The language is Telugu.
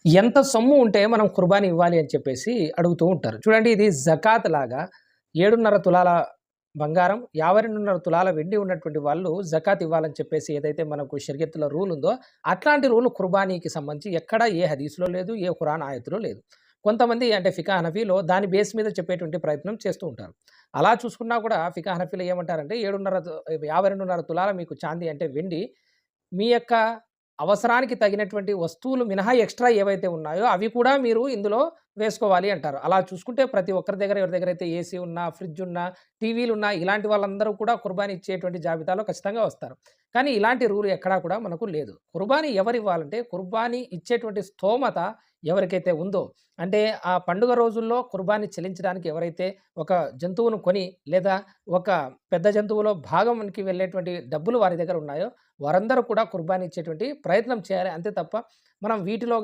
ఎంత సొమ్ము ఉంటే మనం కుర్బానీ ఇవ్వాలి అని చెప్పేసి అడుగుతూ ఉంటారు. చూడండి ఇది జకాత్ లాగా 7.5 తులాల బంగారం, 52.5 తులాల వెండి ఉన్నటువంటి వాళ్ళు జకాత్ ఇవ్వాలని చెప్పేసి ఏదైతే మనకు షరియత్తులో రూల్ ఉందో, అట్లాంటి రూల్ కుర్బానీకి సంబంధించి ఎక్కడ ఏ హదీస్‌లో లేదు, ఏ ఖురాన్ ఆయతులో లేదు. కొంతమంది అంటే ఫికా హనఫీలో దాని బేస్ మీద చెప్పేటువంటి ప్రయత్నం చేస్తూ ఉంటారు. అలా చూసుకున్నా కూడా ఫికా హనఫీలో ఏమంటారంటే 52.5 తులాల మీకు చాందీ అంటే వెండి మీ యొక్క అవసరానికి తగినటువంటి వస్తువులు మినహా ఎక్స్‌ట్రా ఏవైతే ఉన్నాయో అవి కూడా మీరు ఇందులో వేసుకోవాలి అంటారు. అలా చూసుకుంటే ప్రతి ఒక్కరి దగ్గర ఎవరి దగ్గరైతే ఏసీ ఉన్నా, ఫ్రిడ్జ్ ఉన్నా, టీవీలున్నా ఇలాంటి వాళ్ళందరూ కూడా కుర్బానీ ఇచ్చేటువంటి జాబితాలో ఖచ్చితంగా వస్తారు. కానీ ఇలాంటి రూల్ ఎక్కడా కూడా మనకు లేదు. కుర్బానీ ఎవరివ్వాలంటే కుర్బానీ ఇచ్చేటువంటి స్థోమత ఎవరికైతే ఉందో అంటే ఆ పండుగ రోజుల్లో కుర్బానీ చెల్లించడానికి ఎవరైతే ఒక జంతువును కొని లేదా ఒక పెద్ద జంతువులో భాగంకి వెళ్ళేటువంటి డబ్బులు వారి దగ్గర ఉన్నాయో వారందరూ కూడా కుర్బానీ ఇచ్చేటువంటి ప్రయత్నం చేయాలి. అంతే తప్ప మనం వీటిలో